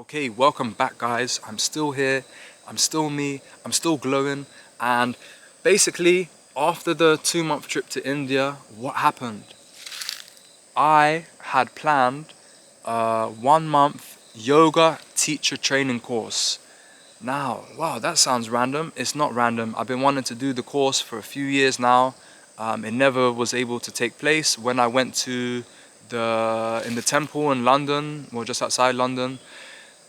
Okay, welcome back guys. I'm still here, I'm still me, I'm still glowing. And basically, after the 2-month trip to India, what happened? I had planned a 1-month yoga teacher training course. Now, wow, that sounds random. It's not random. I've been wanting to do the course for a few years now. It never was able to take place. When I went to in the temple in London, or just outside London,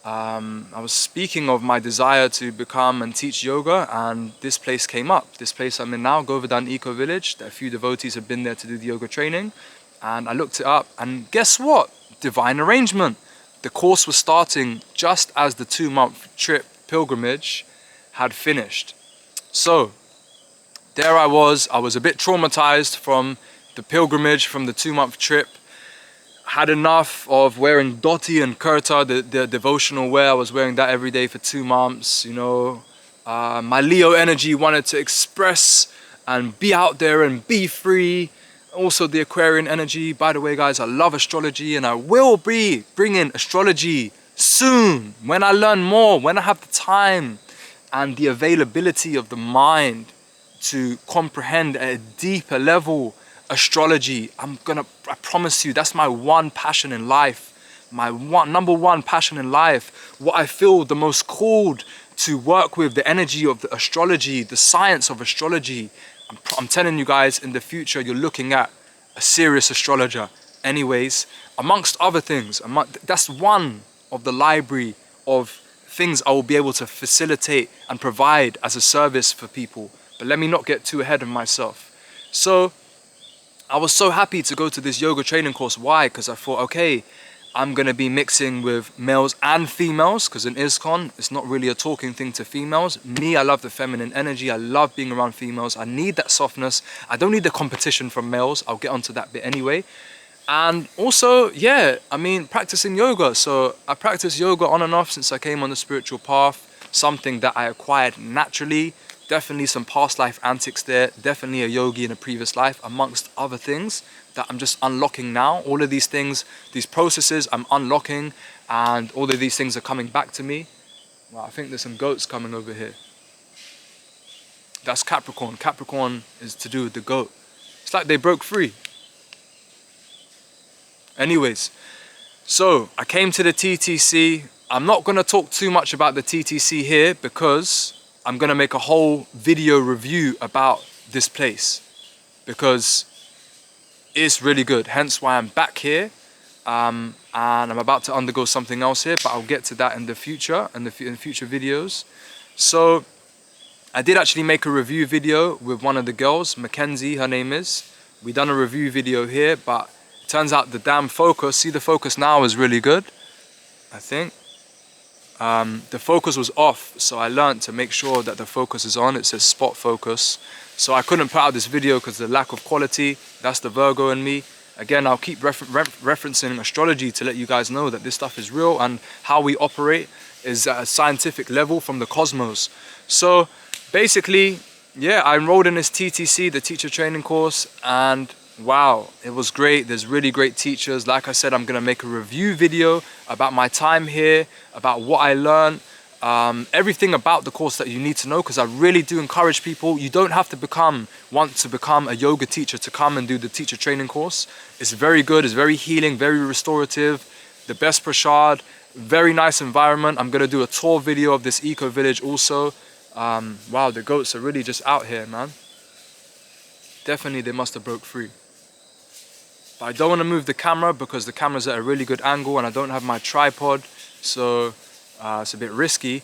I was speaking of my desire to become and teach yoga, and this place came up. This place I'm in now, Govardhan Eco Village. A few devotees have been there to do the yoga training, and I looked it up, and guess what? Divine arrangement. The course was starting just as the 2-month trip pilgrimage had finished. So there I was a bit traumatized from the pilgrimage, from the 2-month trip. Had enough of wearing dhoti and kurta, the devotional wear. I was wearing that every day for 2 months, you know. My Leo energy wanted to express and be out there and be free. Also the Aquarian energy. By the way guys, I love astrology, and I will be bringing astrology soon when I learn more, when I have the time and the availability of the mind to comprehend at a deeper level astrology. I promise you, that's my one passion in life. My number one passion in life. What I feel the most called to work with, the energy of the astrology, the science of astrology. I'm telling you guys, in the future, you're looking at a serious astrologer. Anyways, amongst other things, that's one of the library of things I will be able to facilitate and provide as a service for people. But let me not get too ahead of myself. So I was so happy to go to this yoga training course. Why? Because I thought, okay, I'm going to be mixing with males and females, because in ISKCON, it's not really a talking thing to females. Me, I love the feminine energy. I love being around females. I need that softness. I don't need the competition from males. I'll get onto that bit anyway. And also, yeah, I mean, practicing yoga. So I practice yoga on and off since I came on the spiritual path, something that I acquired naturally. Definitely some past life antics there, definitely a yogi in a previous life, amongst other things that I'm just unlocking now. All of these things, these processes I'm unlocking, and all of these things are coming back to me. Well, I think there's some goats coming over here. That's Capricorn. Capricorn is to do with the goat. It's like they broke free. Anyways, so I came to the TTC. I'm not going to talk too much about the TTC here because I'm going to make a whole video review about this place because it's really good. Hence why I'm back here, and I'm about to undergo something else here, but I'll get to that in the future, in future videos. So I did actually make a review video with one of the girls, Mackenzie, her name is. We done a review video here, but it turns out the damn focus, see the focus now is really good, I think. The focus was off, so I learned to make sure that the focus is on. It says spot focus. So I couldn't put out this video because of the lack of quality. That's the Virgo in me. Again, I'll keep referencing astrology to let you guys know that this stuff is real, and how we operate is at a scientific level from the cosmos. So basically, yeah, I enrolled in this TTC, the teacher training course, and wow, it was great. There's really great teachers. Like I said, I'm gonna make a review video about my time here, about what I learned, everything about the course that you need to know, because I really do encourage people. You don't have to want to become a yoga teacher to come and do the teacher training course. It's very good, it's very healing, very restorative, the best prashad, very nice environment. I'm gonna do a tour video of this eco village also. Wow, the goats are really just out here, man. Definitely they must have broke free. But I don't want to move the camera because the camera's at a really good angle and I don't have my tripod, so it's a bit risky.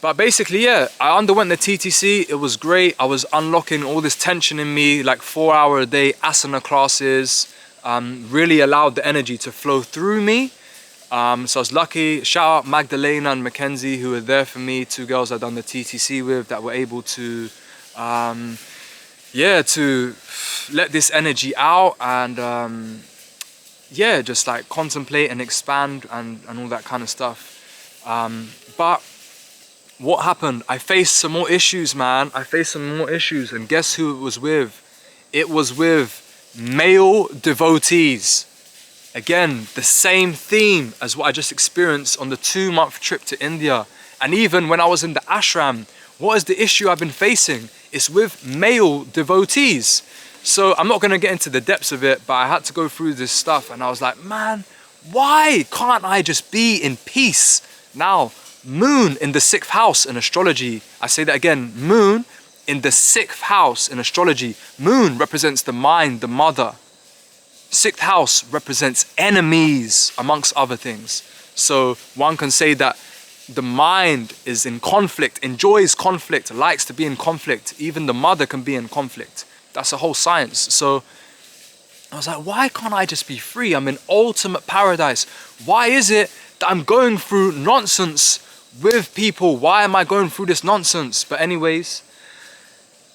But basically, yeah, I underwent the TTC. It was great. I was unlocking all this tension in me, like 4-hour-a-day asana classes, really allowed the energy to flow through me. So I was lucky. Shout out Magdalena and Mackenzie, who were there for me, 2 girls I'd done the TTC with that were able to yeah, to let this energy out and yeah, just like contemplate and expand and all that kind of stuff. But what happened? I faced some more issues, man. I faced some more issues, and guess who it was with? It was with male devotees. Again, the same theme as what I just experienced on the 2-month trip to India. And even when I was in the ashram, what is the issue I've been facing? It's with male devotees. So I'm not going to get into the depths of it, but I had to go through this stuff and I was like, man, why can't I just be in peace? Now, moon in the 6th house in astrology. I say that again, moon in the 6th house in astrology. Moon represents the mind, the mother. 6th house represents enemies, amongst other things. So one can say that the mind is in conflict, enjoys conflict, likes to be in conflict. Even the mother can be in conflict. That's a whole science. So I was like, why can't I just be free? I'm in ultimate paradise. Why is it that I'm going through nonsense with people? Why am I going through this nonsense? But anyways,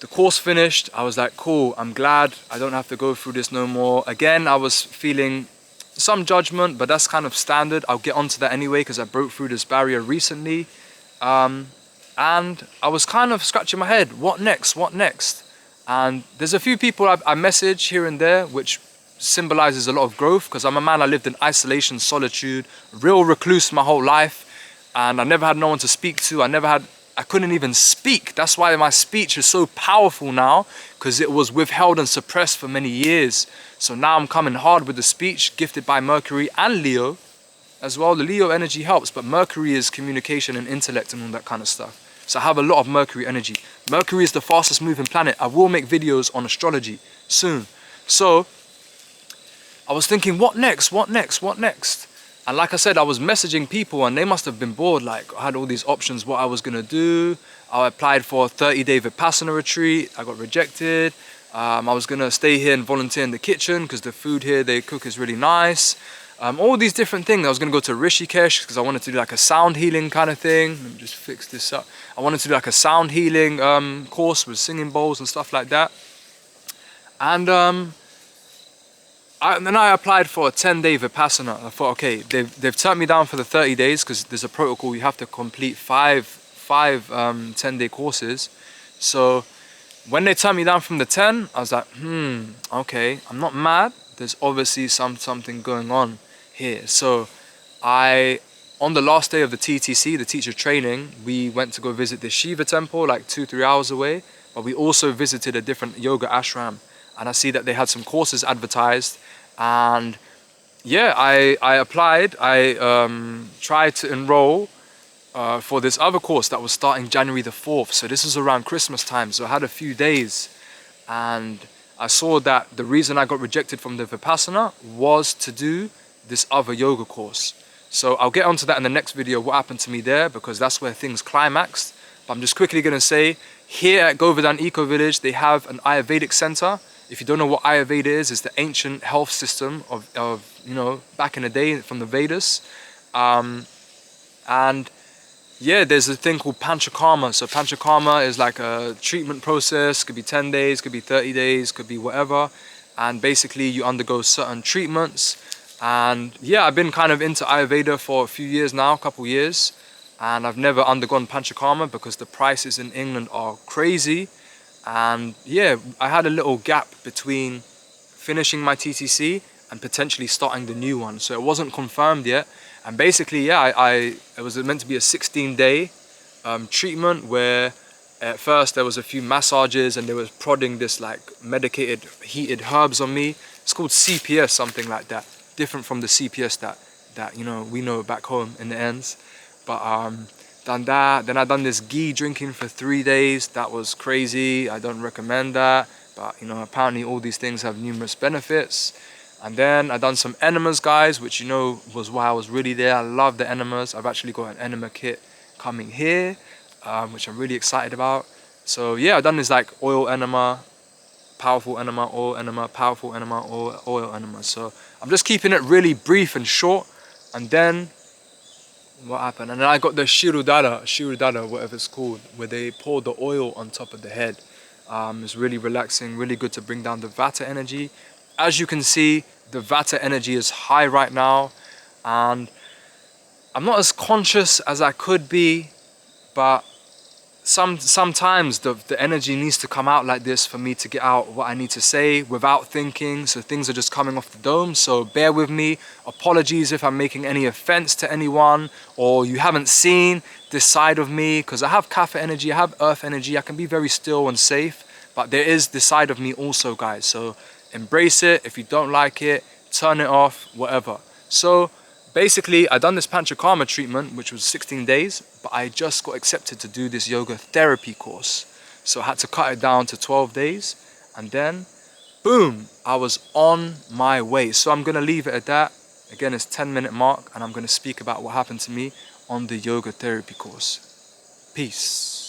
the course finished. I was like, cool, I'm glad I don't have to go through this no more. Again, I was feeling some judgment, but that's kind of standard. I'll get onto that anyway because I broke through this barrier recently. And I was kind of scratching my head. What next? What next? And there's a few people I message here and there, which symbolizes a lot of growth, because I'm a man, I lived in isolation, solitude, real recluse my whole life. And I never had no one to speak to. I couldn't even speak. That's why my speech is so powerful now, because it was withheld and suppressed for many years. So now I'm coming hard with the speech, gifted by Mercury and Leo as well. The Leo energy helps, but Mercury is communication and intellect and all that kind of stuff. So I have a lot of Mercury energy. Mercury is the fastest moving planet. I will make videos on astrology soon. So I was thinking, what next? What next? What next? And like I said, I was messaging people and they must have been bored. Like, I had all these options, what I was going to do. I applied for a 30-day Vipassana retreat. I got rejected. I was going to stay here and volunteer in the kitchen because the food here they cook is really nice. All these different things. I was going to go to Rishikesh because I wanted to do like a sound healing kind of thing. Let me just fix this up. I wanted to do like a sound healing course with singing bowls and stuff like that. And then I applied for a 10-day Vipassana. I thought, okay, they've turned me down for the 30 days because there's a protocol. You have to complete five 10-day courses. So when they turned me down from the 10, I was like, okay, I'm not mad. There's obviously something going on here. So on the last day of the TTC, the teacher training, we went to go visit the Shiva temple, like 2-3 hours away. But we also visited a different yoga ashram. And I see that they had some courses advertised. And yeah, I applied. I tried to enroll for this other course that was starting January the 4th. So this was around Christmas time. So I had a few days. And I saw that the reason I got rejected from the Vipassana was to do this other yoga course. So I'll get onto that in the next video, what happened to me there, because that's where things climaxed. But I'm just quickly going to say, here at Govardhan Eco Village, they have an Ayurvedic center. If you don't know what Ayurveda is, it's the ancient health system of back in the day from the Vedas. And yeah, there's a thing called Panchakarma. So Panchakarma is like a treatment process. Could be 10 days, could be 30 days, could be whatever. And basically you undergo certain treatments. And yeah, I've been kind of into Ayurveda for a few years now, a couple years. And I've never undergone Panchakarma because the prices in England are crazy. And yeah, I had a little gap between finishing my TTC and potentially starting the new one. So it wasn't confirmed yet. And basically, yeah, it was meant to be a 16-day treatment where at first there was a few massages and they was prodding this like medicated heated herbs on me. It's called CPS, something like that. Different from the CPS that we know back home in the ends. But done that. Then I done this ghee drinking for 3 days. That was crazy. I don't recommend that. But apparently all these things have numerous benefits. And then I done some enemas, guys, which was why I was really there. I love the enemas. I've actually got an enema kit coming here, which I'm really excited about. So yeah, I've done this like oil enema, powerful enema, oil enema, powerful enema, oil enema. So I'm just keeping it really brief and short. And then what happened? And then I got the Shirudara, whatever it's called, where they pour the oil on top of the head. It's really relaxing, really good to bring down the Vata energy. As you can see, the Vata energy is high right now, and I'm not as conscious as I could be, but sometimes the energy needs to come out like this for me to get out what I need to say without thinking, so things are just coming off the dome. So bear with me. Apologies if I'm making any offense to anyone or you haven't seen this side of me, because I have Kapha energy, I have earth energy, I can be very still and safe, but there is this side of me also, guys. So embrace it. If you don't like it, turn it off, whatever. So basically, I done this Panchakarma treatment, which was 16 days, but I just got accepted to do this yoga therapy course. So I had to cut it down to 12 days, and then, boom, I was on my way. So I'm gonna leave it at that. Again, it's 10-minute mark, and I'm gonna speak about what happened to me on the yoga therapy course. Peace.